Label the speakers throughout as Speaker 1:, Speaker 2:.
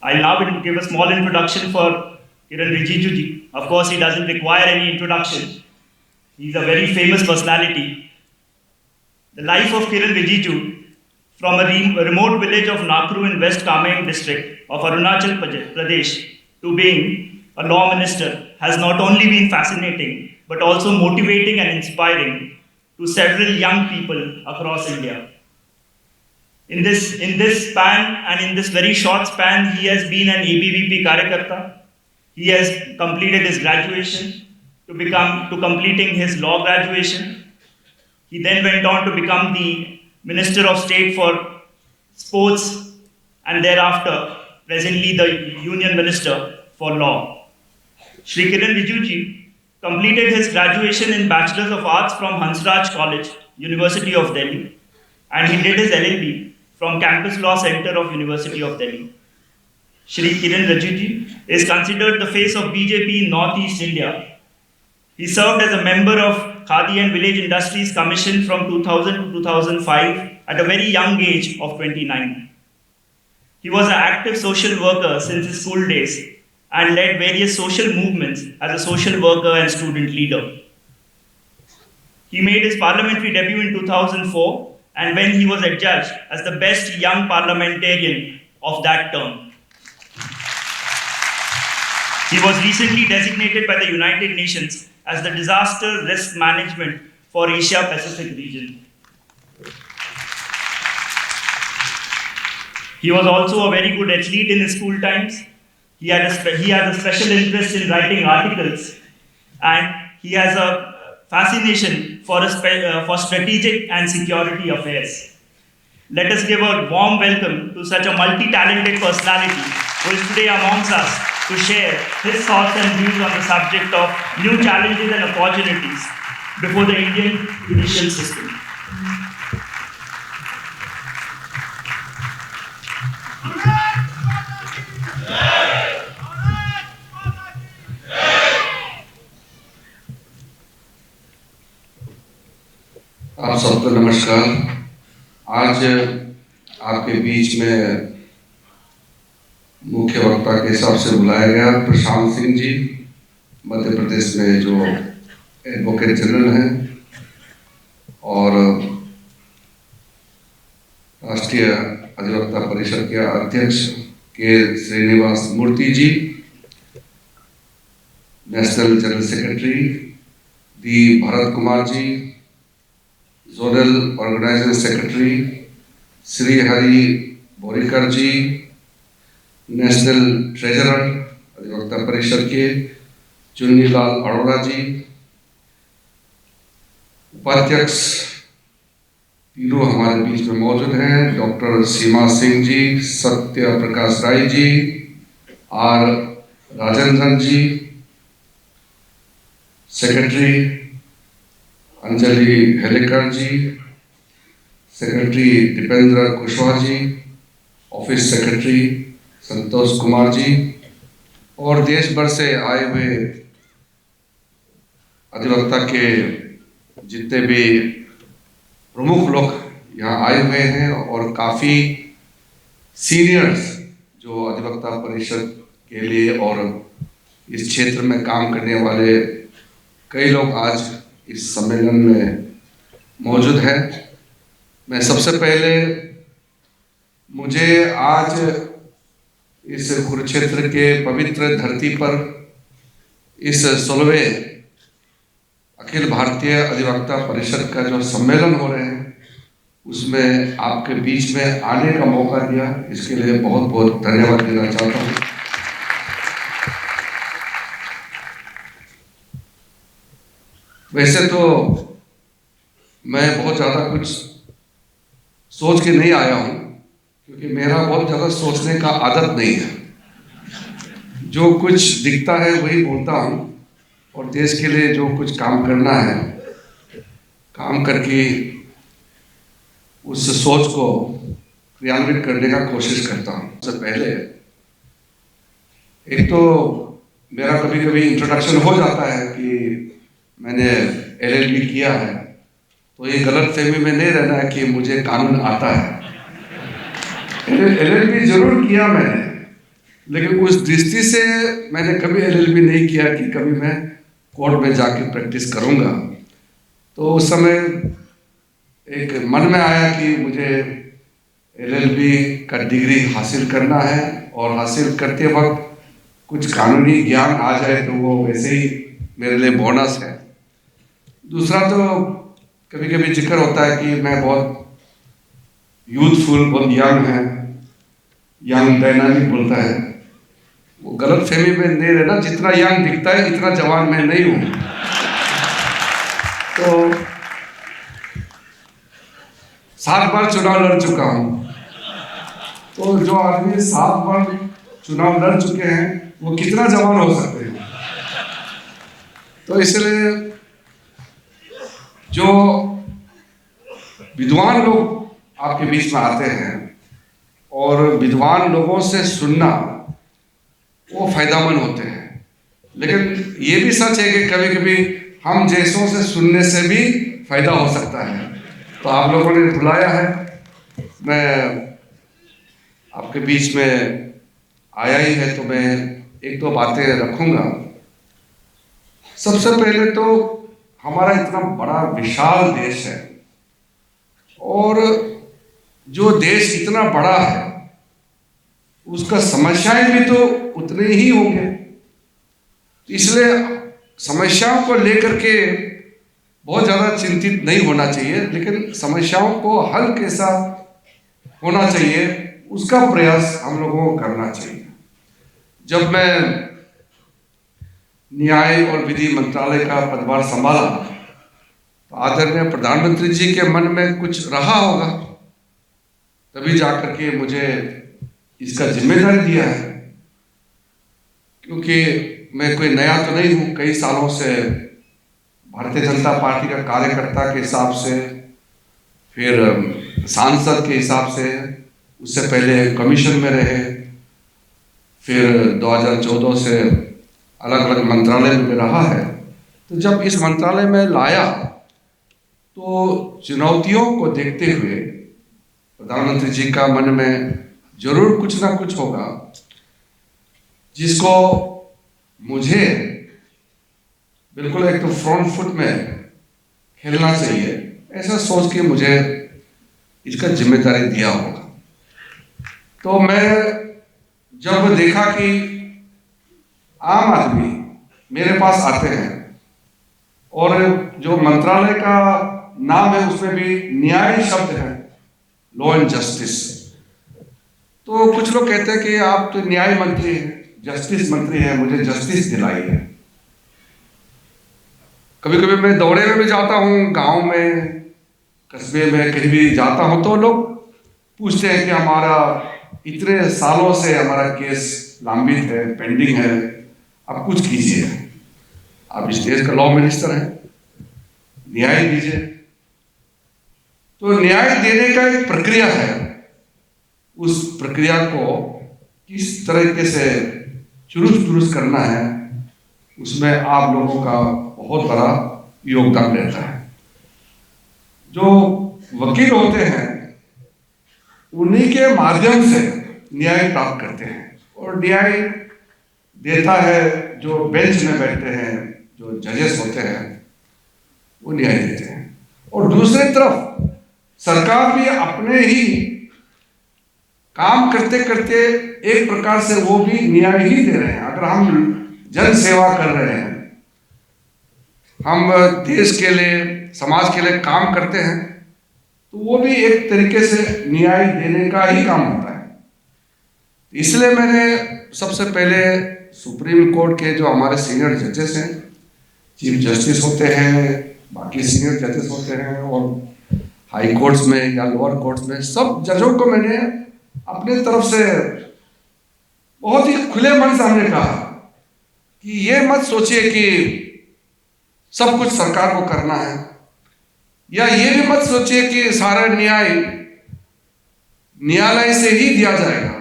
Speaker 1: I'll now give a small introduction for Kiran Rijiju. Of course, he doesn't require any introduction. He's a very famous personality. The life of Kiran Rijiju, from a remote village of Nakru in West Kamen district of Arunachal Pradesh to being a law minister, has not only been fascinating but also motivating and inspiring to several young people across India. In this span and in this very short span, he has been an ABVP Karyakarta. He has completed his graduation to completing his law graduation. He then went on to become the Minister of State for Sports and thereafter, presently the Union Minister for Law. Shri Kiran Rijiju completed his graduation in Bachelor's of Arts from Hansraj College, University of Delhi, and he did his LLB from Campus Law Center of University of Delhi. Shri Kiran Rijiju is considered the face of BJP in Northeast India. He served as a member of Khadi and Village Industries Commission from 2000 to 2005 at a very young age of 29. He was an active social worker since his school days and led various social movements as a social worker and student leader. He made his parliamentary debut in 2004 and when he was adjudged as the best young parliamentarian of that term. He was recently designated by the United Nations as the Disaster Risk Management for Asia Pacific region. He was also a very good athlete in his school times. He had a special interest in writing articles, and he has a fascination for strategic and security affairs. Let us give a warm welcome to such a multi-talented personality who is today amongst us to share his thoughts and views on the subject of new challenges and opportunities before the Indian judicial system.
Speaker 2: आप सबको नमस्कार। आज आपके बीच में मुख्य वक्ता के हिसाब से बुलाया गया प्रशांत सिंह जी, मध्य प्रदेश में जो एडवोकेट जनरल हैं, और राष्ट्रीय अधिवक्ता परिषद के अध्यक्ष के Srinivas Murthy ji, national general secretary D Bharat Kumar ji, zonal organizing secretary Shri Hari Borikar ji, national treasurer Adhivakta Parishad के चुन्नीलाल अरोड़ा जी, उपाध्यक्ष तीनों हमारे बीच में मौजूद हैं, डॉक्टर सीमा Singh ji, Satya Prakash Rai ji, R Rajendran ji, secretary Anjali Helekar ji, secretary Dipendra Kushwaha ji, office secretary Santosh Kumar ji, और देश भर से आए हुए अधिवक्ता के जितने भी प्रमुख लोग यहाँ आए हुए हैं, और काफ़ी सीनियर्स जो अधिवक्ता परिषद के लिए और इस क्षेत्र में काम करने वाले कई लोग आज इस सम्मेलन में मौजूद हैं। मैं सबसे पहले, मुझे आज इस कुरुक्षेत्र के पवित्र धरती पर इस 16वें अखिल भारतीय अधिवक्ता परिषद का जो सम्मेलन हो रहे हैं, उसमें आपके बीच में आने का मौका दिया, इसके लिए बहुत बहुत धन्यवाद देना चाहता हूँ। वैसे तो मैं बहुत ज़्यादा कुछ सोच के नहीं आया हूँ, क्योंकि मेरा बहुत ज़्यादा सोचने का आदत नहीं है। जो कुछ दिखता है वही बोलता हूँ, और देश के लिए जो कुछ काम करना है, काम करके उस सोच को क्रियान्वित करने का कोशिश करता हूँ। सबसे पहले एक तो मेरा कभी कभी इंट्रोडक्शन हो जाता है कि मैंने LLB किया है, तो ये गलत फहमी में नहीं रहना है कि मुझे कानून आता है। LLB जरूर किया मैंने, लेकिन उस दृष्टि से मैंने कभी एलएलबी नहीं किया कि कभी मैं कोर्ट में जाके प्रैक्टिस करूँगा। तो उस समय एक मन में आया कि मुझे एलएलबी का डिग्री हासिल करना है, और हासिल करते वक्त कुछ कानूनी ज्ञान आ जाए तो वो वैसे ही मेरे लिए बोनस है। दूसरा तो कभी कभी जिक्र होता है कि मैं बहुत यूथफुल, बहुत यंग है, यंग डायनामिक बोलता है, वो गलत फहमी में नहीं रहना। जितना यंग दिखता है इतना जवान मैं नहीं हूँ। तो 7 बार चुनाव लड़ चुका हूँ। तो जो आदमी 7 बार चुनाव लड़ चुके हैं वो कितना जवान हो सकते हैं। तो इसलिए जो विद्वान लोग आपके बीच में आते हैं और विद्वान लोगों से सुनना वो फायदामंद होते हैं। लेकिन ये भी सच है कि कभी कभी हम जैसों से सुनने से भी फायदा हो सकता है। तो आप लोगों ने बुलाया है, मैं आपके बीच में आया ही है, तो मैं एक दो बातें रखूंगा। सबसे पहले तो हमारा इतना बड़ा विशाल देश है, और जो देश इतना बड़ा है उसका समस्याएं भी तो उतने ही होंगे। इसलिए समस्याओं को लेकर के बहुत ज़्यादा चिंतित नहीं होना चाहिए, लेकिन समस्याओं को हल कैसा होना चाहिए उसका प्रयास हम लोगों को करना चाहिए। जब मैं न्याय और विधि मंत्रालय का पदभार संभाला तो आदरणीय प्रधानमंत्री जी के मन में कुछ रहा होगा, तभी जाकर के मुझे इसका जिम्मेदारी दिया है। क्योंकि मैं कोई नया तो नहीं हूँ, कई सालों से भारतीय जनता पार्टी का कार्यकर्ता के हिसाब से, फिर सांसद के हिसाब से, उससे पहले कमीशन में रहे, फिर 2014 से अलग अलग मंत्रालय में रहा है। तो जब इस मंत्रालय में लाया तो चुनौतियों को देखते हुए प्रधानमंत्री जी का मन में जरूर कुछ ना कुछ होगा जिसको मुझे बिल्कुल एक तो फ्रंट फुट में खेलना चाहिए, ऐसा सोच के मुझे इसका जिम्मेदारी दिया होगा। तो मैं जब देखा कि आम आदमी मेरे पास आते हैं और जो मंत्रालय का नाम है उसमें भी न्याय शब्द है, लॉ एंड जस्टिस, तो कुछ लोग कहते हैं कि आप तो न्याय मंत्री हैं, जस्टिस मंत्री हैं, मुझे जस्टिस दिलाई है। कभी कभी मैं दौरे में भी जाता हूँ, गांव में, कस्बे में, कहीं भी जाता हूँ तो लोग पूछते हैं कि हमारा इतने सालों से हमारा केस लंबित है, पेंडिंग है, आप कुछ कीजिए, आप इस देश का लॉ मिनिस्टर हैं, न्याय दीजिए। तो न्याय देने का एक प्रक्रिया है, उस प्रक्रिया को किस तरीके से चुरुस्त करना है उसमें आप लोगों का बहुत बड़ा योगदान रहता है। जो वकील होते हैं उन्हीं के माध्यम से न्याय प्राप्त करते हैं, और न्याय देता है जो बेंच में बैठते हैं, जो जजेस होते हैं, वो न्याय देते हैं। और दूसरी तरफ सरकार भी अपने ही काम करते करते एक प्रकार से वो भी न्याय ही दे रहे हैं। अगर हम जन सेवा कर रहे हैं, हम देश के लिए, समाज के लिए काम करते हैं, तो वो भी एक तरीके से न्याय देने का ही काम होता है। इसलिए मैंने सबसे पहले सुप्रीम कोर्ट के जो हमारे सीनियर जजेस हैं, चीफ जस्टिस होते हैं, बाकी सीनियर जजेस होते हैं, और हाई कोर्ट्स में या लोअर कोर्ट्स में, सब जजों को मैंने अपने तरफ से बहुत ही खुले मन से हमने कहा कि ये मत सोचिए कि सब कुछ सरकार को करना है, या ये भी मत सोचिए कि सारा न्याय न्यायालय से ही दिया जाएगा,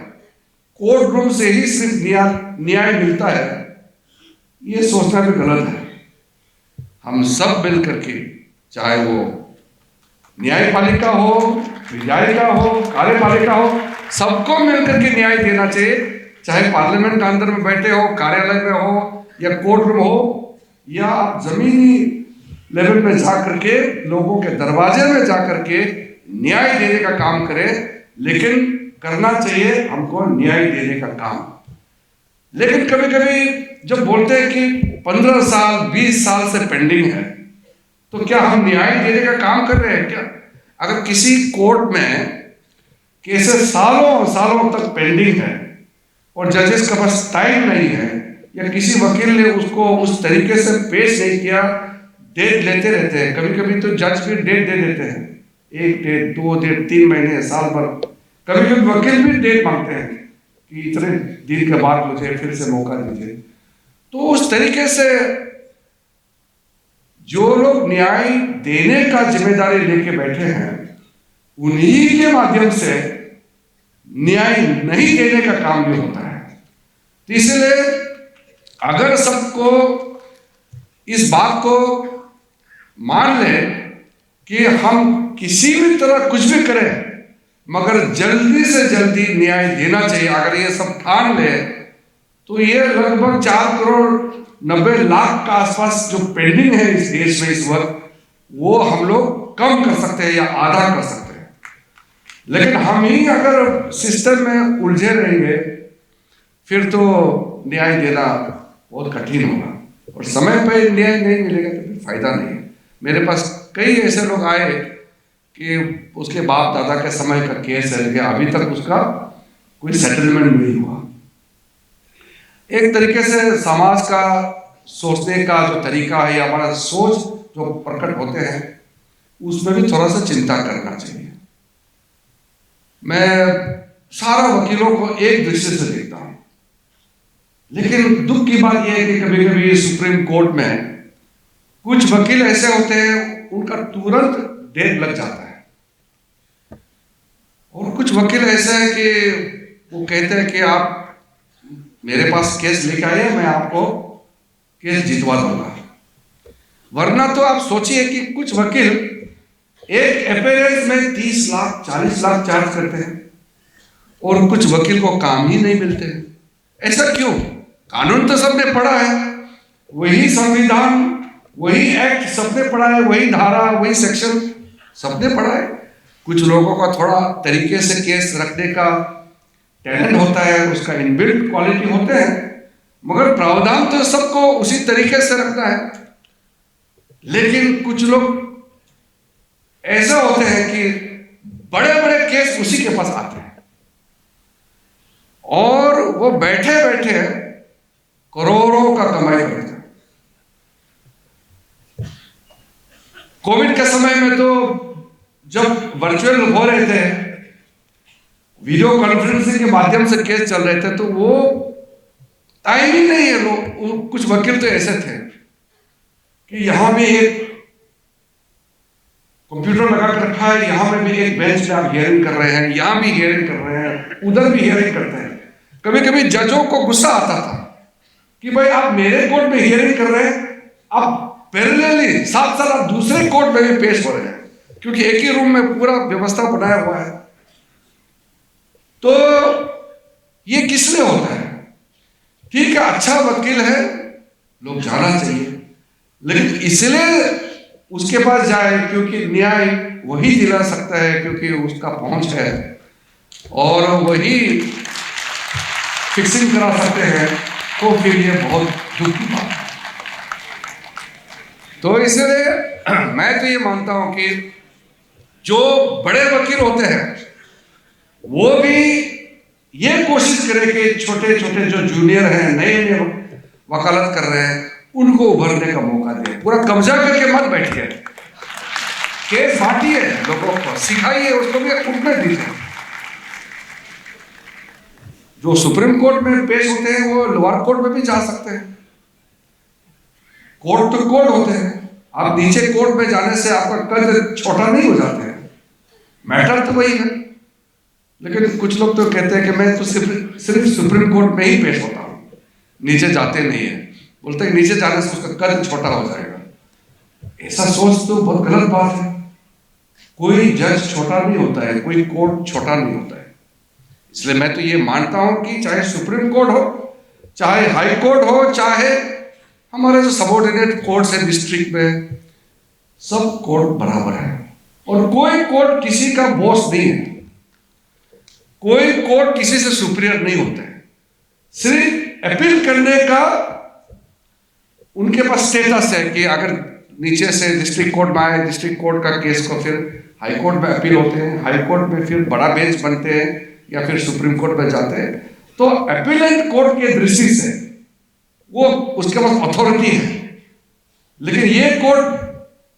Speaker 2: कोर्ट रूम से ही सिर्फ न्याय मिलता है। ये सोचना भी गलत है। हम सब मिल करके, चाहे वो न्यायपालिका हो, विधायिका हो, कार्यपालिका हो, सबको मिलकर के न्याय देना चाहिए, चाहे पार्लियामेंट के अंदर में बैठे हो, कार्यालय में हो या कोर्ट रूम हो, या आप जमीनी लेवल में जा करके लोगों के दरवाजे में जा करके न्याय देने का काम करें। लेकिन करना चाहिए हमको न्याय देने का काम। लेकिन कभी कभी जब बोलते हैं कि 15 साल 20 साल से पेंडिंग है, तो क्या हम न्याय देने का काम कर रहे हैं क्या? अगर किसी कोर्ट में केसेस सालों सालों तक पेंडिंग है और जजेस के पास टाइम नहीं है, या किसी वकील ने उसको उस तरीके से पेश नहीं किया, डेट लेते रहते हैं। कभी कभी तो जज भी डेट दे देते हैं, 1 डेट 2 डेट 3 महीने साल भर। कभी कभी वकील भी डेट मांगते हैं कि इतने दिन के बाद मुझे फिर से मौका दीजिए। तो उस तरीके से जो लोग न्याय देने का जिम्मेदारी लेके बैठे हैं, उन्हीं के माध्यम से न्याय नहीं देने का काम भी होता है। तो इसलिए अगर सबको इस बात को मान ले कि हम किसी भी तरह कुछ भी करें, मगर जल्दी से जल्दी न्याय देना चाहिए, अगर ये सब ठान ले, तो ये लगभग 4 करोड़ 90 लाख का आसपास जो पेंडिंग है इस देश में इस वक्त, वो हम लोग कम कर सकते हैं या आधा कर सकते हैं। लेकिन हम ही अगर सिस्टम में उलझे रहेंगे, फिर तो न्याय देना बहुत कठिन होगा, और समय पर न्याय नहीं मिलेगा तो फिर फायदा नहीं है। मेरे पास कई ऐसे लोग आए कि उसके बाप दादा के समय का केस है, अभी तक उसका कोई सेटलमेंट नहीं हुआ। एक तरीके से समाज का सोचने का जो तरीका है या हमारा सोच जो प्रकट होते हैं, उसमें भी थोड़ा सा चिंता करना चाहिए। मैं सारा वकीलों को एक दृष्टि से देखता हूं, लेकिन दुख की बात यह है कि कभी कभी सुप्रीम कोर्ट में कुछ वकील ऐसे होते हैं, उनका तुरंत डेट लग जाता है, और कुछ वकील ऐसे हैं कि वो कहते हैं कि आप मेरे पास केस लेके आइए, मैं आपको केस जितवा दूंगा। वरना तो आप सोचिए कि कुछ वकील एक अपीयरेंस में 30 लाख 40 लाख चार्ज करते हैं, और कुछ वकील को काम ही नहीं मिलते हैं। ऐसा क्यों? कानून तो सबने पढ़ा है, वही संविधान, वही एक्ट सबने पढ़ा है, वही धारा, वही सेक्शन सबने पढ़ा है। कुछ लोगों का थोड़ा तरीके से केस रखने का टैलेंट होता है, उसका इनबिल्ट क्वालिटी होते हैं, मगर प्रावधान तो सबको उसी तरीके से रखना है। लेकिन कुछ लोग ऐसा होते हैं कि बड़े बड़े केस उसी के पास आते हैं, और वो बैठे बैठे करोड़ों का कमाई करते हैं। कोविड के समय में तो जब वर्चुअल हो रहे थे, वीडियो कॉन्फ्रेंसिंग के माध्यम से केस चल रहे थे, तो वो टाइम ही नहीं है। लोग, कुछ वकील तो ऐसे थे कि यहां भी एक कंप्यूटर लगा कर रखा है, यहां में भी एक बेंच पे आप हियरिंग कर रहे हैं, यहां भी हियरिंग कर रहे हैं, उधर भी हियरिंग करते हैं। कभी कभी जजों को गुस्सा आता था कि भाई आप मेरे कोर्ट में हियरिंग कर रहे हैं, आप पैरेलली साथ साथ आप दूसरे कोर्ट में भी पेश हो रहे हैं, क्योंकि एक ही रूम में पूरा व्यवस्था बनाया हुआ है। तो ये किस लिए होता है? ठीक है, अच्छा वकील है, लोग जाना चाहिए, लेकिन इसलिए उसके पास जाए क्योंकि न्याय वही दिला सकता है, क्योंकि उसका पहुंच है, और वही फिक्सिंग करा सकते हैं, तो फिर ये बहुत दुख की बात है। तो इसलिए मैं तो ये मानता हूं कि जो बड़े वकील होते हैं वो भी ये कोशिश करें कि छोटे छोटे जो जूनियर हैं, नए नए वकालत कर रहे हैं, उनको उभरने का मौका दें। पूरा कब्जा करके मत बैठिए, केस बांटिए, लोगों को सिखाइए, उसको भी उठने दीजिए। जो सुप्रीम कोर्ट में पेश होते हैं वो लोअर कोर्ट में भी जा सकते हैं। कोर्ट तो कोर्ट होते हैं, आप नीचे कोर्ट में जाने से आपका कद छोटा नहीं हो जाते हैं, मैटर तो वही है। लेकिन कुछ लोग तो कहते हैं कि मैं तो सिर्फ सुप्रीम कोर्ट में ही पेश होता हूं, नीचे जाते नहीं है, बोलते हैं नीचे जाने से उसका कद छोटा हो जाएगा। ऐसा सोच तो बहुत गलत बात है। कोई जज छोटा नहीं होता है, कोई कोर्ट छोटा नहीं होता है। इसलिए मैं तो ये मानता हूं कि चाहे सुप्रीम कोर्ट हो, चाहे हाई कोर्ट हो, चाहे हमारे जो सबऑर्डिनेट कोर्ट्स है डिस्ट्रिक्ट में, सब कोर्ट बराबर है और कोई कोर्ट किसी का बॉस नहीं है, कोई कोर्ट किसी से सुपीरियर नहीं होता है। सिर्फ अपील करने का उनके पास स्टेटस है कि अगर नीचे से डिस्ट्रिक्ट कोर्ट में आए, डिस्ट्रिक्ट कोर्ट का केस को फिर हाई कोर्ट में अपील होते हैं, हाई कोर्ट में फिर बड़ा बेंच बनते हैं या फिर सुप्रीम कोर्ट में जाते हैं। तो अपीलेंट कोर्ट के दृष्टि से वो उसके पास अथॉरिटी है, लेकिन ये कोर्ट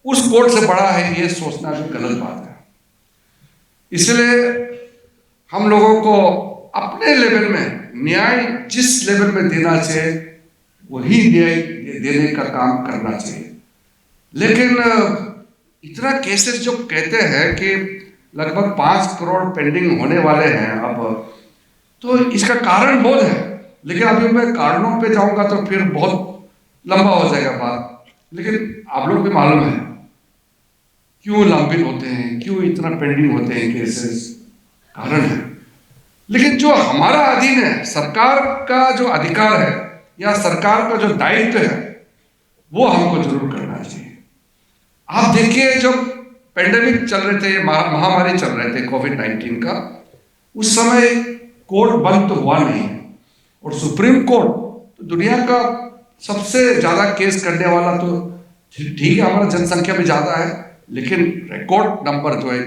Speaker 2: उस कोर्ट से बड़ा है, ये सोचना भी गलत बात है। इसलिए हम लोगों को अपने लेवल में न्याय जिस लेवल में देना चाहिए वही न्याय देने का काम करना चाहिए। लेकिन इतना केसेस जो कहते हैं कि लगभग 5 करोड़ पेंडिंग होने वाले हैं अब, तो इसका कारण बहुत है, लेकिन अभी मैं कारणों पे जाऊंगा तो फिर बहुत लंबा हो जाएगा बात। लेकिन आप लोग भी मालूम है क्यों लंबित होते हैं, क्यों इतना पेंडिंग होते हैं केसेस, कारण है। लेकिन जो हमारा अधीन है, सरकार का जो अधिकार है या सरकार का जो दायित्व है, वो हमको जरूर करना चाहिए। आप देखिए जब पेंडेमिक चल रहे थे, महामारी चल रहे थे कोविड-19 का, उस समय कोर्ट बंद तो हुआ नहीं, और सुप्रीम कोर्ट तो दुनिया का सबसे ज्यादा केस करने वाला, तो ठीक है हमारा जनसंख्या भी ज्यादा है, लेकिन रिकॉर्ड नंबर जो है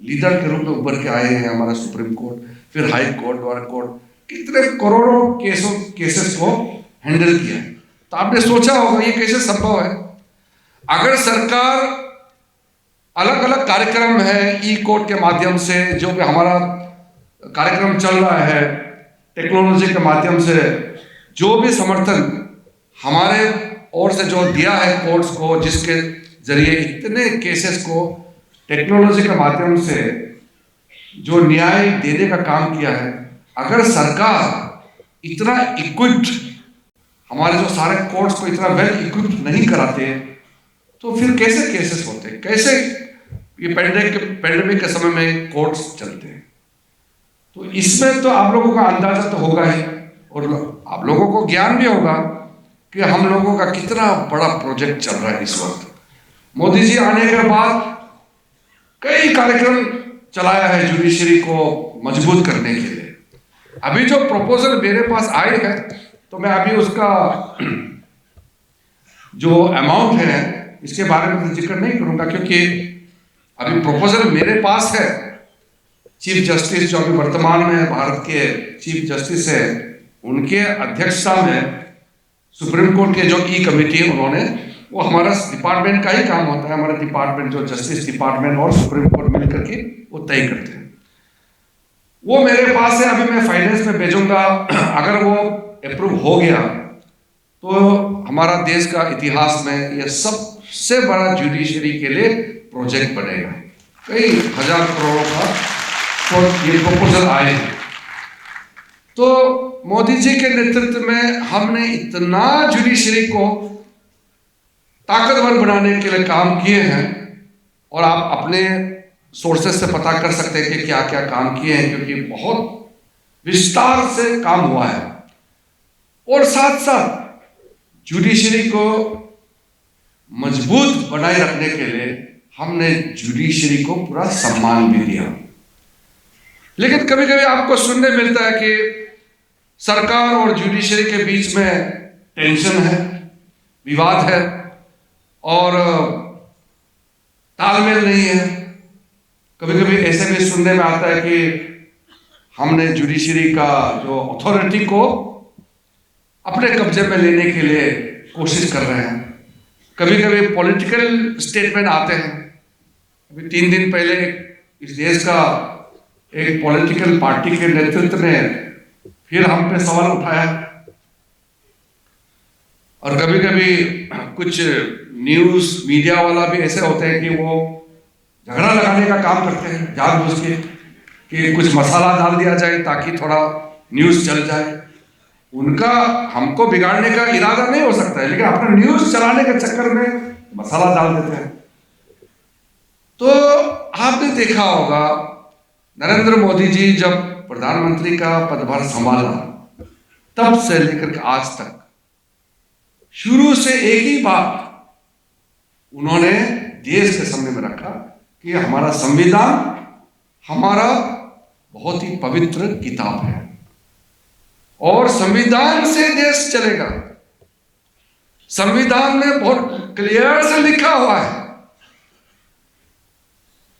Speaker 2: लीडर के रूप में उभर के आए हैं हमारा सुप्रीम कोर्ट, फिर हाई कोर्ट, लोअर कोर्ट, कितने करोड़ों केसेस को हैंडल किया। तो आपने सोचा होगा ये कैसे संभव है। अगर सरकार अलग अलग कार्यक्रम है, ई कोर्ट के माध्यम से जो भी हमारा कार्यक्रम चल रहा है, टेक्नोलॉजी के माध्यम से जो भी समर्थन हमारे ओर से जो दिया है कोर्ट्स को, जिसके जरिए इतने केसेस को टेक्नोलॉजी के माध्यम से जो न्याय देने का काम किया है, अगर सरकार इतना इक्विप्ड, हमारे जो सारे कोर्ट्स को इतना वेल इक्विप्ड नहीं कराते तो फिर कैसे केसेस होते, कैसे ये पेंडेमिक के समय में कोर्ट्स चलते हैं। तो इसमें तो आप लोगों का अंदाजा तो होगा ही, और आप लोगों को ज्ञान भी होगा कि हम लोगों का कितना बड़ा प्रोजेक्ट चल रहा है इस वक्त। मोदी जी आने के बाद कई कार्यक्रम चलाया है जुडिशरी को मजबूत करने के लिए। अभी जो प्रपोजल मेरे पास आए हैं, तो मैं अभी उसका जो अमाउंट है इसके बारे में जिक्र नहीं करूंगा, क्योंकि अभी प्रपोजल मेरे पास है। चीफ जस्टिस जो अभी वर्तमान में भारत के चीफ जस्टिस है, उनके अध्यक्षता में सुप्रीम कोर्ट के जो ई कमेटी है, उन्होंने, वो हमारा डिपार्टमेंट का ही काम होता है, हमारा डिपार्टमेंट जो जस्टिस डिपार्टमेंट और सुप्रीम कोर्ट मिलकर के वो तय करते हैं। वो मेरे पास है, अभी मैं फाइनेंस में भेजूंगा। अगर वो अप्रूव हो गया तो हमारा देश का इतिहास में यह सबसे बड़ा जुडिशरी के लिए प्रोजेक्ट बनेगा। कई हजार करोड़ों का तो ये प्रपोजल आए हैं। तो मोदी जी के नेतृत्व में हमने इतना जुडिशरी को ताकतवर बनाने के लिए काम किए हैं, और आप अपने सोर्सेस से पता कर सकते हैं कि क्या क्या काम किए हैं, क्योंकि बहुत विस्तार से काम हुआ है। और साथ साथ जुडिशरी को मजबूत बनाए रखने के लिए हमने जुडिशरी को पूरा सम्मान भी दिया। लेकिन कभी कभी आपको सुनने मिलता है कि सरकार और जुडिशरी के बीच में टेंशन है, विवाद है और तालमेल नहीं है। कभी कभी ऐसे भी सुनने में आता है कि हमने जुडिशरी का जो अथॉरिटी को अपने कब्जे में लेने के लिए कोशिश कर रहे हैं। कभी कभी पॉलिटिकल स्टेटमेंट आते हैं। अभी 3 दिन पहले इस देश का एक पॉलिटिकल पार्टी के नेतृत्व ने फिर हम पे सवाल उठाया, और कभी कभी कुछ न्यूज मीडिया वाला भी ऐसे होते हैं कि वो झगड़ा लगाने का काम करते हैं जानबूझ के, कि कुछ मसाला डाल दिया जाए ताकि थोड़ा न्यूज चल जाए। उनका हमको बिगाड़ने का इरादा नहीं हो सकता है, लेकिन अपना न्यूज चलाने के चक्कर में मसाला डाल देते हैं। तो आपने देखा होगा नरेंद्र मोदी जी जब प्रधानमंत्री का पदभार संभाला तब से लेकर के आज तक शुरू से एक ही बात उन्होंने देश के सामने में रखा कि हमारा संविधान हमारा बहुत ही पवित्र किताब है और संविधान से देश चलेगा। संविधान में बहुत क्लियर से लिखा हुआ है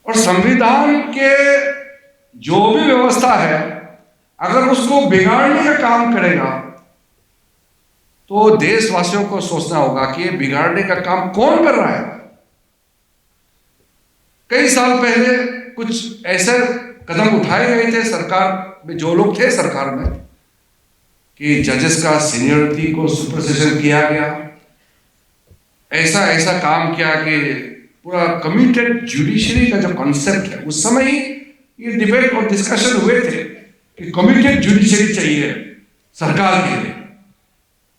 Speaker 2: और संविधान के जो भी व्यवस्था है अगर उसको बिगाड़ने का काम करेगा तो देशवासियों को सोचना होगा कि ये बिगाड़ने का काम कौन कर रहा है। कई साल पहले कुछ ऐसे कदम उठाए गए थे सरकार में, जो लोग थे सरकार में, कि जजेस का सीनियरिटी को सुपरसेशन किया गया, ऐसा ऐसा काम किया कि पूरा कमिटेड जुडिशरी का जो कॉन्सेप्ट है उस समय ही ये डिबेट और डिस्कशन हुए थे कि कमिटेड जुडिशरी चाहिए सरकार के लिए,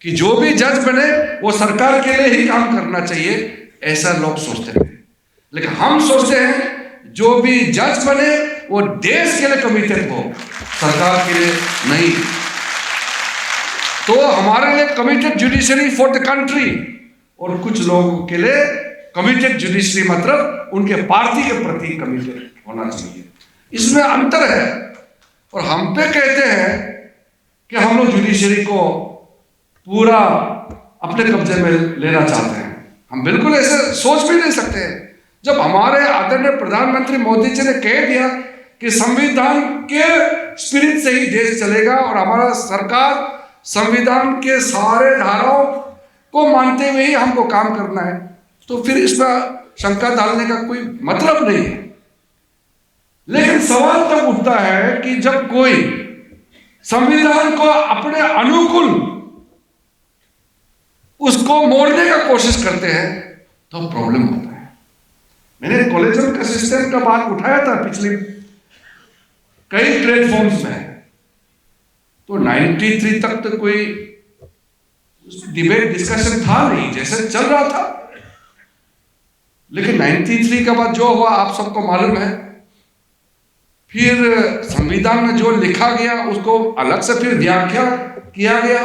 Speaker 2: कि जो भी जज बने वो सरकार के लिए ही काम करना चाहिए, ऐसा लोग सोचते थे। लेकिन हम सोचते हैं जो भी जज बने वो देश के लिए कमिटेड हो, सरकार के लिए नहीं। तो हमारे लिए committed judiciary for the country और कुछ लोगों के लिए कमिटेड जुडिशरी मतलब उनके पार्टी के प्रति कमिटेड होना चाहिए। इसमें अंतर है और हम पे कहते हैं कि हम लोग जुडिशरी को पूरा अपने कब्जे में लेना चाहते हैं। हम बिल्कुल ऐसे सोच भी नहीं सकते। जब हमारे आदरणीय प्रधानमंत्री मोदी जी ने कह दिया कि संविधान के स्पिरिट से ही देश चलेगा और हमारा सरकार संविधान के सारे धाराओं को मानते हुए ही हमको काम करना है, तो फिर इसमें शंका डालने का कोई मतलब नहीं है। लेकिन सवाल तब उठता है कि जब कोई संविधान को अपने अनुकूल उसको मोड़ने का कोशिश करते हैं तो प्रॉब्लम होता है। मैंने कॉलेजियम का सिस्टम का बात उठाया था पिछले कई प्लेटफॉर्म्स में, तो 93 तक तो कोई डिबेट डिस्कशन था नहीं, जैसे चल रहा था। लेकिन 93 के बाद जो हुआ आप सबको मालूम है। फिर संविधान में जो लिखा गया उसको अलग से फिर व्याख्या किया गया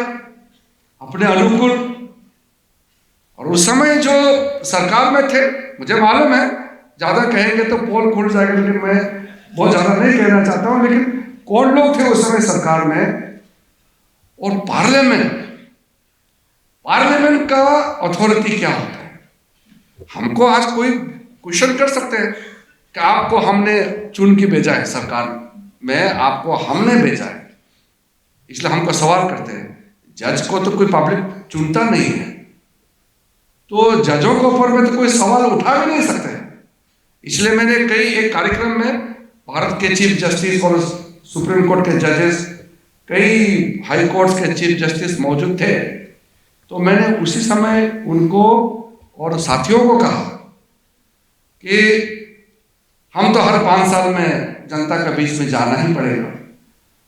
Speaker 2: अपने अनुकूल, और उस समय जो सरकार में थे, मुझे मालूम है ज्यादा कहेंगे तो पोल खुल जाएगा, लेकिन मैं बहुत ज्यादा नहीं कहना चाहता हूं, लेकिन कौन लोग थे उस समय सरकार में और पार्लियामेंट का अथॉरिटी क्या होता है। हमको आज कोई क्वेश्चन कर सकते हैं कि आपको हमने चुन के भेजा है, सरकार में आपको हमने भेजा है, इसलिए हमको सवाल करते हैं। जज को तो कोई पब्लिक चुनता नहीं है, तो जजों के ऊपर में तो कोई सवाल उठा भी नहीं सकते। इसलिए मैंने एक कार्यक्रम में भारत के चीफ जस्टिस और सुप्रीम कोर्ट के जजेस, कई हाई कोर्ट्स के चीफ जस्टिस मौजूद थे, तो मैंने उसी समय उनको और साथियों को कहा कि हम तो हर 5 साल में जनता के बीच में जाना ही पड़ेगा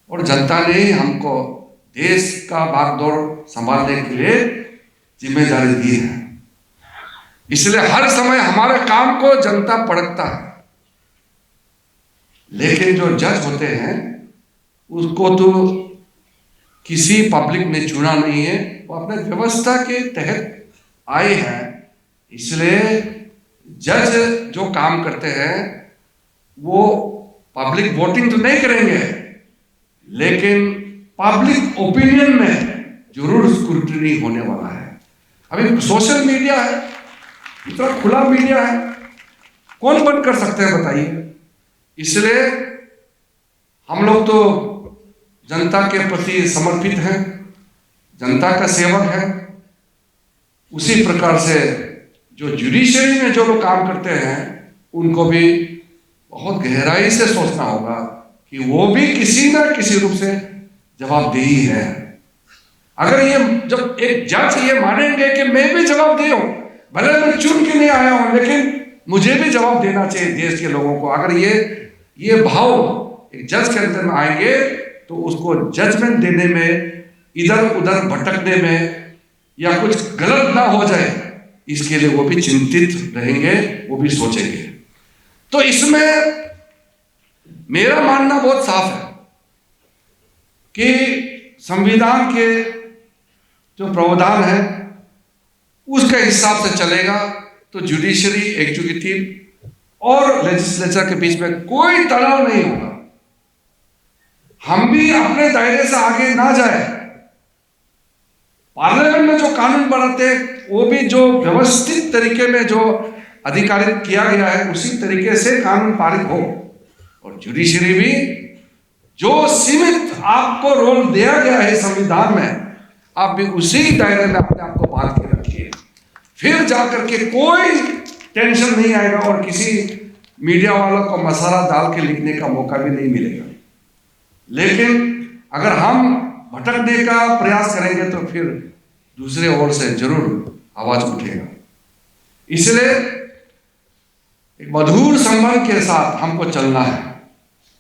Speaker 2: और जनता ने हमको देश का भागदौड़ संभालने के लिए जिम्मेदारी दी है, इसलिए हर समय हमारे काम को जनता परखता है। लेकिन जो जज होते हैं उसको तो किसी पब्लिक ने चुना नहीं है, वो अपने व्यवस्था के तहत आए हैं। इसलिए जज जो काम करते हैं वो पब्लिक वोटिंग तो नहीं करेंगे, लेकिन पब्लिक ओपिनियन में जरूर स्क्रूटनी होने वाला है। अभी सोशल मीडिया है, इतना खुला मीडिया है, कौन बंद कर सकते हैं बताइए। इसलिए हम लोग तो जनता के प्रति समर्पित हैं, जनता का सेवक है। उसी प्रकार से जो जुडिशरी में जो लोग काम करते हैं उनको भी बहुत गहराई से सोचना होगा कि वो भी किसी ना किसी रूप से जवाबदेही है। अगर ये जब एक जज ये मानेंगे कि मैं भी जवाबदेह हूं, भले मैं चुन के नहीं आया हूं, लेकिन मुझे भी जवाब देना चाहिए देश के लोगों को, अगर ये भाव एक जज के अंदर में आएंगे तो उसको जजमेंट देने में, इधर उधर भटकने में या कुछ गलत ना हो जाए इसके लिए वो भी चिंतित रहेंगे, वो भी सोचेंगे। तो इसमें मेरा मानना बहुत साफ है कि संविधान के जो प्रावधान है उसके हिसाब से चलेगा तो जुडिशरी, एग्जीक्यूटिव और लेजिस्लेचर के बीच में कोई तनाव नहीं होगा। हम भी अपने दायरे से आगे ना जाए, पार्लियामेंट में जो कानून बनाते हैं वो भी जो व्यवस्थित तरीके में जो अधिकारित किया गया है उसी तरीके से कानून पारित हो, और जुडिशरी भी जो सीमित आपको रोल दिया गया है संविधान में, आप भी उसी दायरे में अपने आप को बांध के रखिए। फिर जाकर के कोई टेंशन नहीं आएगा और किसी मीडिया वालों को मसाला डाल के लिखने का मौका भी नहीं मिलेगा। लेकिन अगर हम भटकने का प्रयास करेंगे तो फिर दूसरे ओर से जरूर आवाज उठेगा। इसलिए एक मधुर संबंध के साथ हमको चलना है।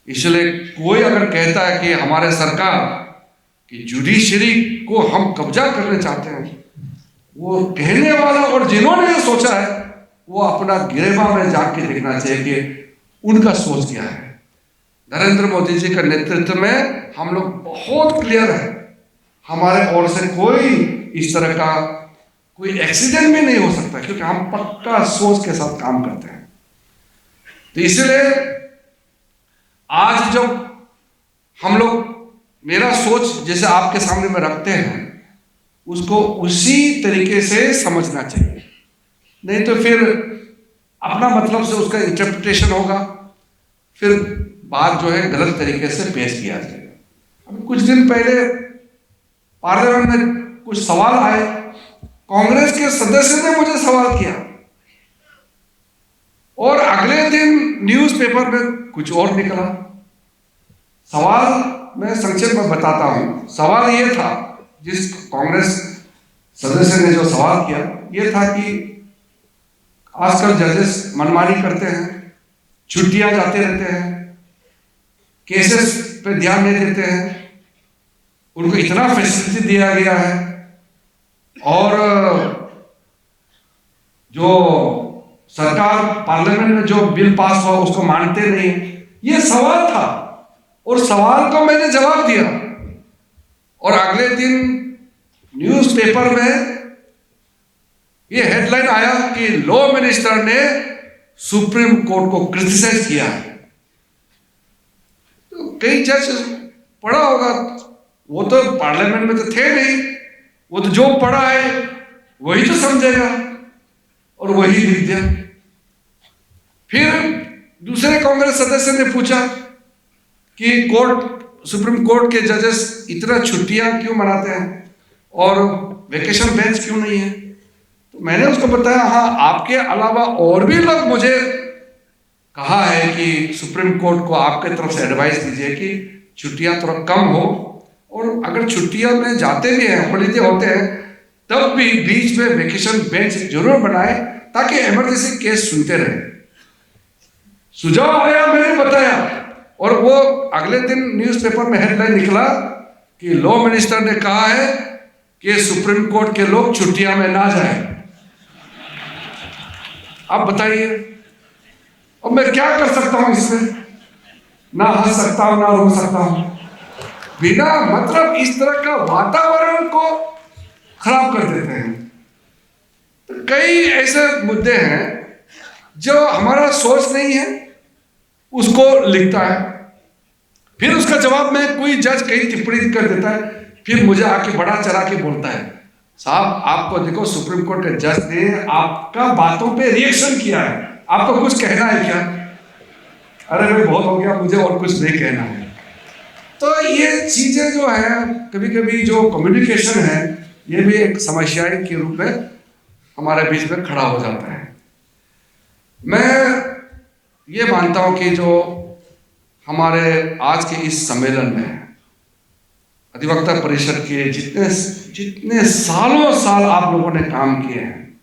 Speaker 2: इसलिए कोई अगर कहता है कि हमारे सरकार की जुडिशरी को हम कब्जा करने चाहते हैं, वो कहने वाला और जिन्होंने ये सोचा है वो अपना गिरेबा में जाके देखना चाहिए कि उनका सोच क्या है। नरेंद्र मोदी जी के नेतृत्व में हम लोग बहुत क्लियर है, हमारे ओर से कोई इस तरह का कोई एक्सीडेंट भी नहीं हो सकता, क्योंकि हम पक्का सोच के साथ काम करते हैं। तो इसलिए आज जब हम लोग मेरा सोच जैसे आपके सामने में रखते हैं उसको उसी तरीके से समझना चाहिए, नहीं तो फिर अपना मतलब से उसका इंटरप्रिटेशन होगा, फिर बात जो है गलत तरीके से पेश किया जाएगा। अभी कुछ दिन पहले पार्लियामेंट में कुछ सवाल आए, कांग्रेस के सदस्य ने मुझे सवाल किया और अगले दिन न्यूज़पेपर में कुछ और निकला। सवाल मैं संक्षेप में बताता हूं। सवाल ये था, जिस कांग्रेस सदस्य ने जो सवाल किया ये था कि आजकल जजेस मनमानी करते हैं, छुट्टियां जाते रहते हैं, केसेस पे ध्यान नहीं देते हैं, उनको इतना फैसिलिटी दिया गया है और जो सरकार पार्लियामेंट में जो बिल पास हुआ उसको मानते नहीं। ये सवाल था और सवाल को मैंने जवाब दिया और अगले दिन न्यूज़पेपर में ये हेडलाइन आया कि लॉ मिनिस्टर ने सुप्रीम कोर्ट को क्रिटिसाइज किया है। तो कई जज पढ़ा होगा, वो तो पार्लियामेंट में तो थे नहीं, वो तो जो पढ़ा है वही तो समझेगा और वही लिख दिया। फिर दूसरे कांग्रेस सदस्य ने पूछा कि सुप्रीम कोर्ट के जजेस इतना छुट्टियां क्यों मनाते हैं और वेकेशन बेंच क्यों नहीं है। तो मैंने उसको बताया, हाँ आपके अलावा और भी लोग मुझे कहा है कि सुप्रीम कोर्ट को आपके तरफ से एडवाइस दीजिए कि छुट्टियां थोड़ा कम हो, और अगर छुट्टियां में जाते भी हैं, हॉलीडे होते हैं, तब भी बीच में वेकेशन बेंच जरूर बनाए ताकि इमरजेंसी केस सुनते रहे। सुझाव आया, मैंने बताया और वो अगले दिन न्यूज़पेपर में हेडलाइन निकला कि लॉ मिनिस्टर ने कहा है कि सुप्रीम कोर्ट के लोग छुट्टियां में ना जाएं। अब बताइए, अब मैं क्या कर सकता हूं इसमें? ना हंस सकता हूं ना रो सकता हूं। बिना मतलब इस तरह का वातावरण को खराब कर देते हैं। तो कई ऐसे मुद्दे हैं जो हमारा सोच नहीं है उसको लिखता है, फिर उसका जवाब में कोई जज कहीं टिप्पणी कर देता है, फिर मुझे आके बड़ा चढ़ा के बोलता है, साहब आपको देखो सुप्रीम कोर्ट के जज ने आपका बातों पे रिएक्शन किया है, आपको कुछ कहना है क्या? अरे भाई बहुत हो गया, मुझे और कुछ नहीं कहना है। तो ये चीजें जो है कभी कभी जो कम्युनिकेशन है ये भी एक समस्या के रूप में हमारे बीच में खड़ा हो जाता है। मैं ये मानता हूं कि जो हमारे आज के इस सम्मेलन में अधिवक्ता परिषद के जितने सालों साल आप लोगों ने काम किए हैं,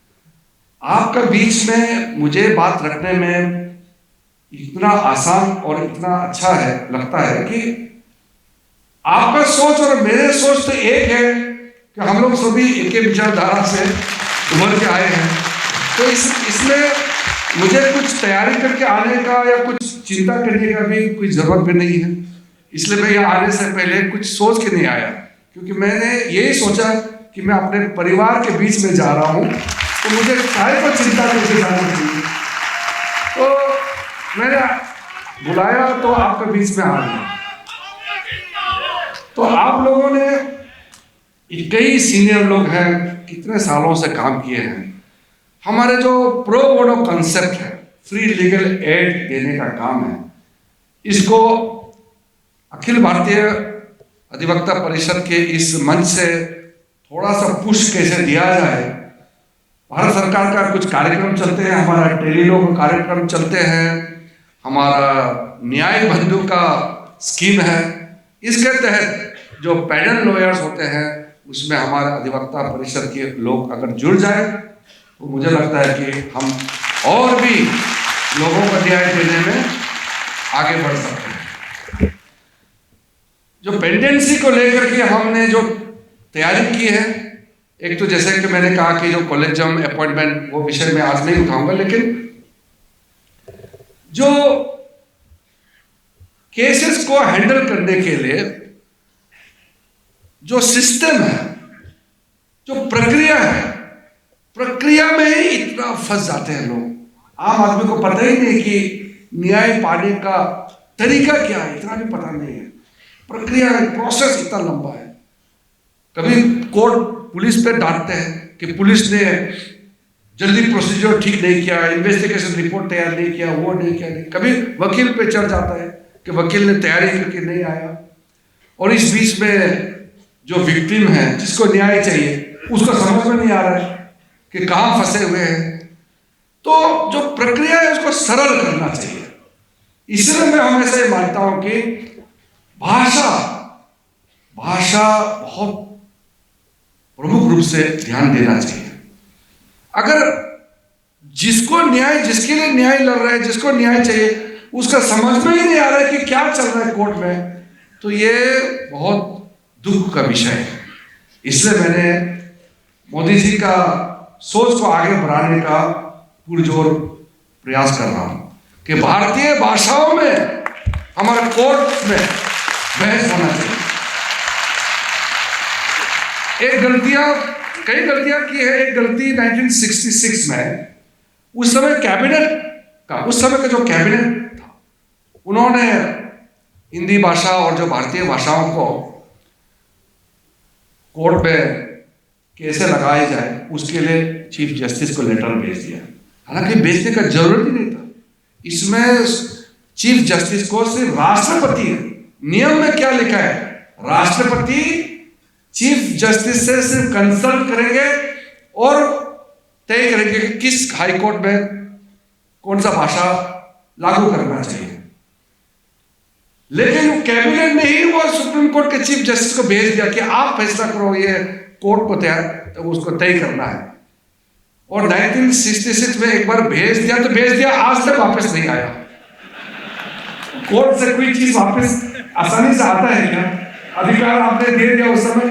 Speaker 2: आपका बीच में मुझे बात रखने में इतना आसान और इतना अच्छा है, लगता है कि आपका सोच और मेरे सोच तो एक है कि हम लोग सभी एक ही विचारधारा से उभर के आए हैं। तो इसमें मुझे कुछ तैयारी करके आने का या कुछ चिंता करने का भी कोई जरूरत भी नहीं है। इसलिए मैं यहाँ आने से पहले कुछ सोच के नहीं आया, क्योंकि मैंने यही सोचा कि मैं अपने परिवार के बीच में जा रहा हूँ, तो मुझे काय को चिंता करके जाना चाहिए। तो मैंने बुलाया तो आपके बीच में आ गया। तो आप लोगों ने, कई सीनियर लोग हैं, कितने सालों से काम किए हैं। हमारे जो प्रो बोनो कंसेप्ट है, फ्री लीगल एड देने का काम है, इसको अखिल भारतीय अधिवक्ता परिषद के इस मंच से थोड़ा सा पुश कैसे दिया जाए। भारत सरकार का कुछ कार्यक्रम चलते हैं, हमारा टेलीलॉ का कार्यक्रम चलते हैं, हमारा न्याय बंधु का स्कीम है, इसके तहत जो पैनल लॉयर्स होते हैं उसमें हमारे अधिवक्ता परिषद के लोग अगर जुड़ जाए तो मुझे लगता है कि हम और भी लोगों को न्याय देने में आगे बढ़ सकते हैं। जो पेंडेंसी को लेकर के हमने जो तैयारी की है, एक तो जैसे कि मैंने कहा कि जो कॉलेजियम अपॉइंटमेंट, वो विषय में आज नहीं उठाऊंगा, लेकिन जो केसेस को हैंडल करने के लिए जो सिस्टम है, जो प्रक्रिया है, प्रक्रिया में ही इतना फंस जाते हैं लोग। आम आदमी को पता ही नहीं कि न्याय पाने का तरीका क्या है, इतना भी पता नहीं है। प्रक्रिया, प्रोसेस इतना लंबा है। कभी कोर्ट पुलिस पे डांटते हैं कि पुलिस ने जल्दी प्रोसीजर ठीक नहीं किया, इन्वेस्टिगेशन रिपोर्ट तैयार नहीं किया, वो नहीं किया नहीं। कभी वकील पे चढ़ जाता है कि वकील ने तैयारी करके नहीं आया। और इस बीच में जो विक्टिम है, जिसको न्याय चाहिए, उसको समझ में नहीं आ रहा है कि कहाँ फंसे हुए हैं। तो जो प्रक्रिया है उसको सरल करना चाहिए। इसलिए मैं हमेशा ये मानता हूं कि भाषा बहुत प्रमुख रूप से ध्यान देना चाहिए। अगर जिसको न्याय, जिसके लिए न्याय लड़ रहा है, जिसको न्याय चाहिए, उसका समझ में ही नहीं आ रहा है कि क्या चल रहा है कोर्ट में, तो ये बहुत दुख का विषय है। इसलिए मैंने मोदी जी का सोच को आगे बढ़ाने का पुरजोर प्रयास कर रहा हूं कि भारतीय भाषाओं में हमारे कोर्ट में बहस होना चाहिए। कई गलतियां की है। एक गलती 1966 में, उस समय का जो कैबिनेट था, उन्होंने हिंदी भाषा और जो भारतीय भाषाओं को कोर्ट में कैसे लगाया जाए, उसके लिए चीफ जस्टिस को लेटर भेज दिया। हालांकि भेजने का जरूरत ही नहीं था। इसमें चीफ जस्टिस को सिर्फ राष्ट्रपति है। नियम में क्या लिखा है? राष्ट्रपति चीफ जस्टिस से सिर्फ कंसल्ट करेंगे और तय करेंगे कि किस हाई कोर्ट में कौन सा भाषा लागू करना चाहिए। लेकिन कैबिनेट ने ही वो सुप्रीम कोर्ट के चीफ जस्टिस को भेज दिया कि आप फैसला करो, ये कोर्ट को तैयार, तो उसको तय करना है। और 1966 में एक बार भेज दिया तो भेज दिया, आज तक वापस नहीं आया। कोर्ट से कोई चीज वापस आसानी से आता है क्या? अधिकार आपने दे दिया उस समय।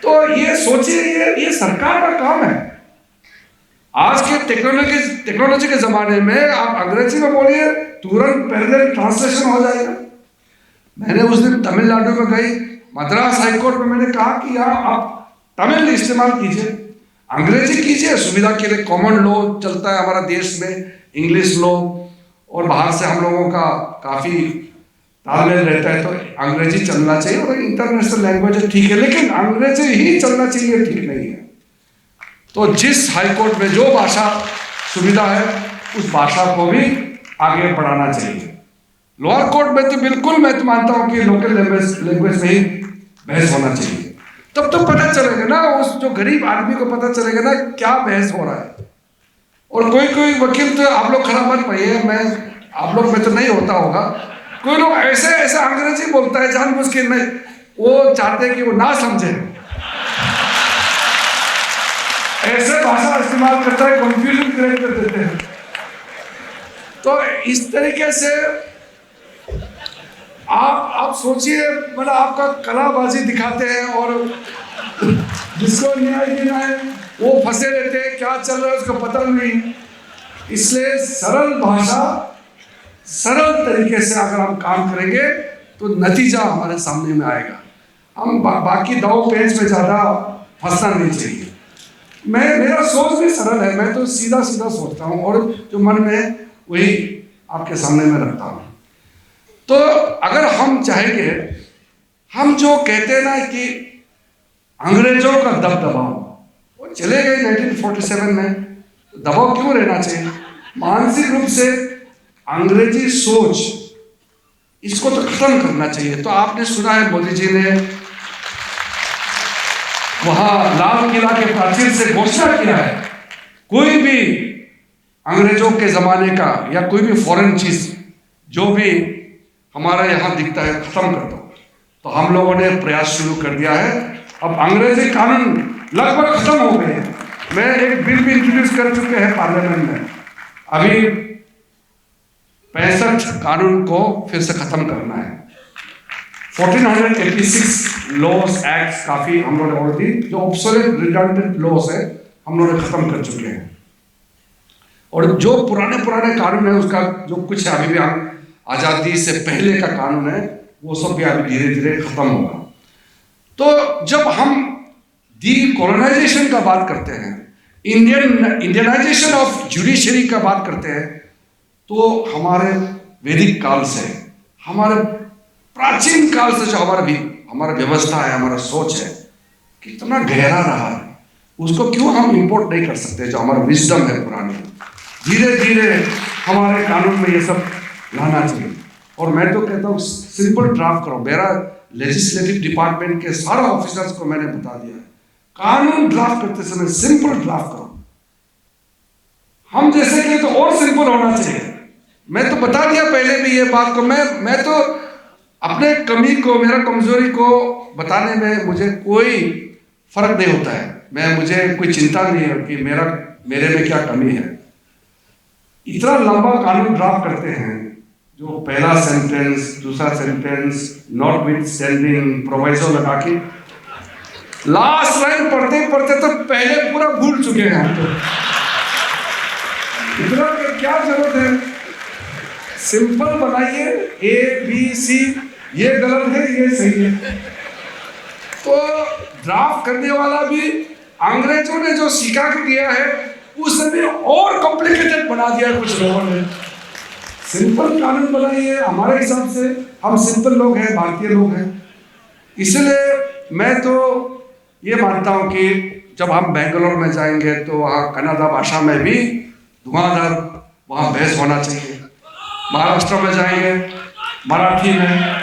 Speaker 2: तो ये सोचिए, ये सरकार का काम है। आज के टेक्नोलॉजी के जमाने में आप अंग्रेजी में बोलिए, तुरंत पैरेलल ट्रांसलेशन हो जाएगा। मैंने उस दिन तमिलनाडु में गई, मद्रास हाईकोर्ट में मैंने कहा कि यहाँ आप तमिल इस्तेमाल कीजिए, अंग्रेजी कीजिए, सुविधा के लिए कॉमन लॉ चलता है हमारा देश में, इंग्लिश लॉ, और बाहर से हम लोगों का काफी तालमेल रहता है, तो अंग्रेजी चलना चाहिए। और इंटरनेशनल लैंग्वेज ठीक है, लेकिन अंग्रेजी ही चलना चाहिए ठीक नहीं है। तो जिस हाईकोर्ट में जो भाषा सुविधा है, उस भाषा को भी आगे बढ़ाना चाहिए। लोअर कोर्ट में तो बिल्कुल मैं तो मानता हूं कि लोकल लैंग्वेज में ही बहस होना चाहिए। तब तो पता चलेगा ना, उस जो गरीब आदमी को पता चलेगा ना क्या बहस हो रहा है। और कोई वकील तो, आप लोग खराब मत पाइए, आप लोग में तो नहीं होता होगा, कोई लोग ऐसे अंग्रेजी बोलता है जानबूझ के, नहीं, वो चाहते हैं कि वो ना समझे, ऐसे भाषा इस्तेमाल करता है, कंफ्यूजन क्रिएट कर देते हैं। तो इस तरीके से आप सोचिए, मतलब आपका कलाबाजी दिखाते हैं और जिसको न्याय देना है वो फंसे रहते हैं, क्या चल रहा है उसको पता नहीं। इसलिए सरल भाषा, सरल तरीके से अगर हम काम करेंगे
Speaker 3: तो नतीजा हमारे सामने में आएगा। हम बाकी दाव पेच में ज़्यादा फंसना नहीं चाहिए। मेरा सोच भी सरल है, मैं तो सीधा सीधा सोचता हूँ और जो मन में वही आपके सामने में रखता हूँ। तो अगर हम चाहेंगे, हम जो कहते हैं ना कि अंग्रेजों का दबदबा, वो चले गए 1947 में, तो दबाव क्यों रहना चाहिए? मानसिक रूप से अंग्रेजी सोच, इसको तो खत्म करना चाहिए। तो आपने सुना है मोदी जी ने वहां लाल किला के प्राचीर से घोषणा किया है, कोई भी अंग्रेजों के जमाने का या कोई भी फॉरेन चीज जो भी हमारा यहाँ दिखता है खत्म कर दो। तो हम लोगों ने प्रयास शुरू कर दिया है। अब अंग्रेजी कानून लगभग खत्म हो गए हैं। मैं एक बिल भी इंट्रोड्यूस कर चुके हैं पार्लियामेंट में। अभी 65 कानून को फिर से खत्म करना है। 1486 लॉज एक्ट काफी हम लोग ऑलरेडी जो ऑब्सोलेट रिडंडेंट लॉज है हम लोग खत्म कर चुके हैं। और जो पुराने कानून है उसका जो कुछ है अभी भी आजादी से पहले का कानून है वो सब भी अभी धीरे धीरे खत्म होगा। तो जब हम डीकोलोनाइजेशन का बात करते हैं, इंडियनाइजेशन ऑफ जुडिशरी का बात करते हैं, तो हमारे वैदिक काल से, हमारे प्राचीन काल से जो हमारा व्यवस्था है, हमारा सोच है, कितना गहरा रहा है, उसको क्यों हम इंपोर्ट नहीं कर सकते? जो हमारा विजडम है पुरानी, धीरे धीरे हमारे कानून में ये सब लाना चाहिए। और मैं तो कहता हूँ सिंपल ड्राफ्ट करो। मेरा लेजिस्लेटिव डिपार्टमेंट के सारे ऑफिसर्स को मैंने बता दिया है, कानून ड्राफ्ट करते समय सिंपल ड्राफ्ट करो। हम जैसे कि तो और सिंपल होना चाहिए। मैं तो बता दिया पहले भी ये बात को, मैं तो अपने कमी को, मेरा कमजोरी को बताने में मुझे कोई फर्क नहीं होता है। मुझे कोई चिंता नहीं है कि मेरे में क्या कमी है। इतना लंबा कानून ड्राफ्ट करते हैं, जो पहला सेंटेंस, दूसरा sentence, not with standing proviso लगा के लास्ट लाइन पढ़ते पढ़ते तो पहले पूरा भूल चुके हैं हम तो। इतना क्या जरूरत है? सिंपल बनाइए, ABC, ये गलत है, ये सही है। तो ड्राफ्ट करने वाला भी अंग्रेजों ने जो सिखा के दिया है उससे भी और कॉम्प्लिकेटेड बना दिया कुछ लोगों ने। सिंपल कानून बनाइए हमारे हिसाब से। हम सिंपल लोग हैं, भारतीय लोग हैं, इसलिए मैं तो ये मानता हूँ कि जब हम बेंगलोर में जाएंगे तो वहाँ कन्नड़ा भाषा में भी धुआंधार वहाँ बहस होना चाहिए। महाराष्ट्र में जाएंगे मराठी में,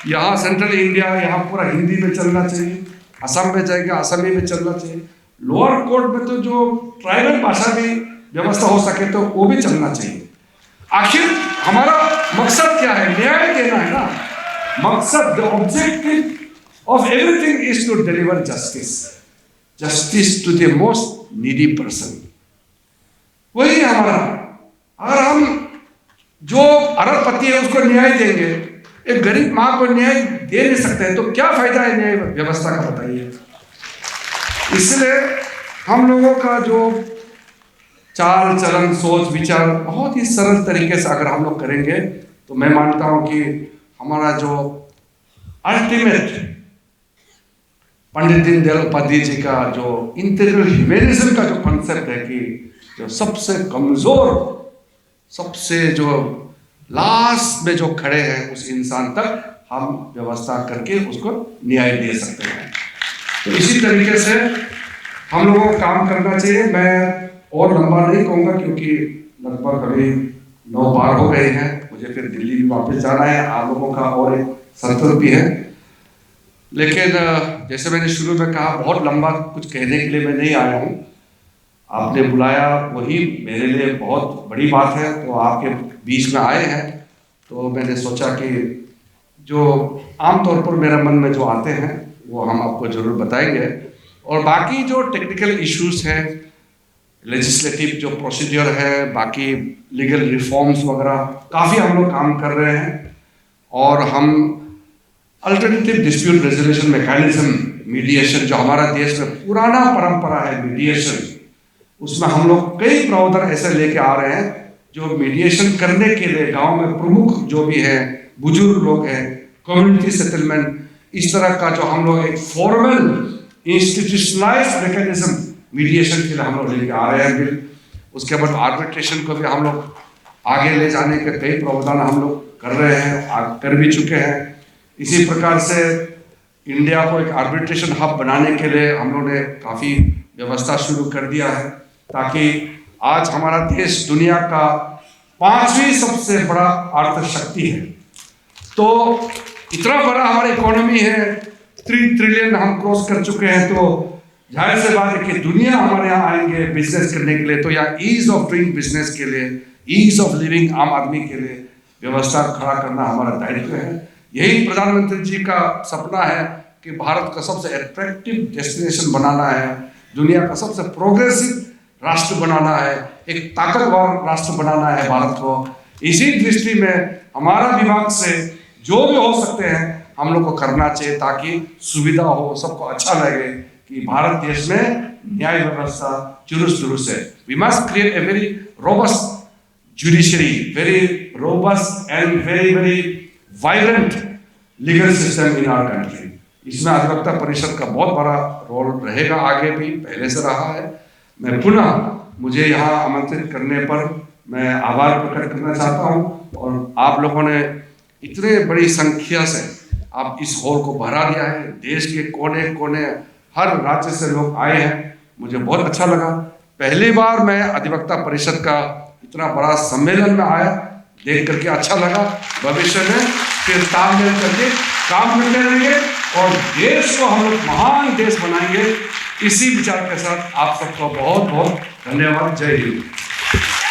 Speaker 3: यहाँ सेंट्रल इंडिया यहाँ पूरा हिंदी में चलना चाहिए। असम में जाएंगे असमी में चलना चाहिए। लोअर कोर्ट में तो जो ट्राइबल भाषा भी व्यवस्था हो सके तो वो भी चलना चाहिए। आखिर हमारा मकसद क्या है? न्याय देना है ना मकसद। The objective of everything is to deliver justice to the most needy person. वही हमारा। अगर हम जो अरबपति है उसको न्याय देंगे, एक गरीब माँ को न्याय दे नहीं सकते हैं, तो क्या फायदा है न्याय व्यवस्था का? बताइए। इसलिए हम लोगों का जो चाल चलन सोच विचार बहुत ही सरल तरीके से अगर हम लोग करेंगे तो मैं मानता हूं कि हमारा जो अल्टीमेट पंडित दीनदयाल उपाध्याय जी का जो इंटीग्रल ह्यूमैनिज्म का जो कॉन्सेप्ट है कि जो सबसे कमजोर, सबसे जो लास्ट में जो खड़े हैं उस इंसान तक हम व्यवस्था करके उसको न्याय दे सकते हैं। तो इसी तरीके से हम लोगों को काम करना चाहिए। मैं और लंबा नहीं कहूँगा क्योंकि लगभग अभी 9 बार हो गए हैं, मुझे फिर दिल्ली भी वापस जाना है। आप लोगों का और एक संकल्प भी है, लेकिन जैसे मैंने शुरू में कहा बहुत लंबा कुछ कहने के लिए मैं नहीं आया हूँ। आपने बुलाया वही मेरे लिए बहुत बड़ी बात है, तो आपके बीच में आए हैं तो मैंने सोचा कि जो आमतौर पर मेरे मन में जो आते हैं वो हम आपको जरूर बताएंगे। और बाकी जो टेक्निकल इश्यूज हैं, लेजिस्लेटिव जो प्रोसीजर है, बाकी लीगल रिफॉर्म्स वगैरह काफ़ी हम लोग काम कर रहे हैं। और हम alternative dispute resolution mechanism, mediation, जो हमारा देश में पुराना परंपरा है मीडिएशन, उसमें हम लोग कई प्रावधान ऐसे लेके आ रहे हैं जो मीडिएशन करने के लिए गांव में प्रमुख जो भी हैं, बुजुर्ग लोग हैं, कम्युनिटी सेटलमेंट, इस तरह का जो हम लोग एक फॉर्मल इंस्टीट्यूशनलाइज्ड मैकेनिज्म मीडिएशन के लिए हम लोग लेके आ रहे हैं बिल। उसके बाद आर्बिट्रेशन को भी हम लोग आगे ले जाने के कई प्रावधान हम लोग कर रहे हैं, कर भी चुके हैं। इसी प्रकार से इंडिया को एक आर्बिट्रेशन हब बनाने के लिए हम लोग ने काफ़ी व्यवस्था शुरू कर दिया है, ताकि आज हमारा देश दुनिया का 5वीं सबसे बड़ा अर्थ शक्ति है। तो इतना बड़ा हमारी इकोनॉमी है, 3 ट्रिलियन हम क्रॉस कर चुके हैं। तो जाहिर सी बात है कि दुनिया हमारे यहाँ आएंगे बिजनेस करने के लिए, तो यहाँ ईज ऑफ डूइंग बिजनेस के लिए, ईज ऑफ लिविंग आम आदमी के लिए व्यवस्था खड़ा करना हमारा दायित्व है। यही प्रधानमंत्री जी का सपना है कि भारत का सबसे अट्रैक्टिव डेस्टिनेशन बनाना है, दुनिया का सबसे प्रोग्रेसिव राष्ट्र बनाना है, एक ताकतवर राष्ट्र बनाना है भारत को। इसी दृष्टि में हमारा विभाग से जो भी हो सकते हैं हम लोग को करना चाहिए, ताकि सुविधा हो, सबको अच्छा लगे कि भारत देश में न्याय व्यवस्था चुरुस्त दुरुस्त है। We must create a very robust judiciary, very robust and very vibrant legal system in our country. इसमें अधिवक्ता परिषद का बहुत बड़ा रोल रहेगा, आगे भी पहले से रहा है। मैं पुनः मुझे यहाँ आमंत्रित करने पर मैं आभार प्रकट करना चाहता हूँ, और आप लोगों ने इतने बड़ी संख्या से आप इस हॉल को भरा दिया है। देश के कोने कोने हर राज्य से लोग आए हैं, मुझे बहुत अच्छा लगा। पहली बार मैं अधिवक्ता परिषद का इतना बड़ा सम्मेलन में आया, देख करके अच्छा लगा। भविष्य में फिर तालमेल करके काम करते रहेंगे और देश को हम लोग महान देश बनाएंगे। इसी विचार के साथ आप सबको बहुत बहुत धन्यवाद। जय हिंद।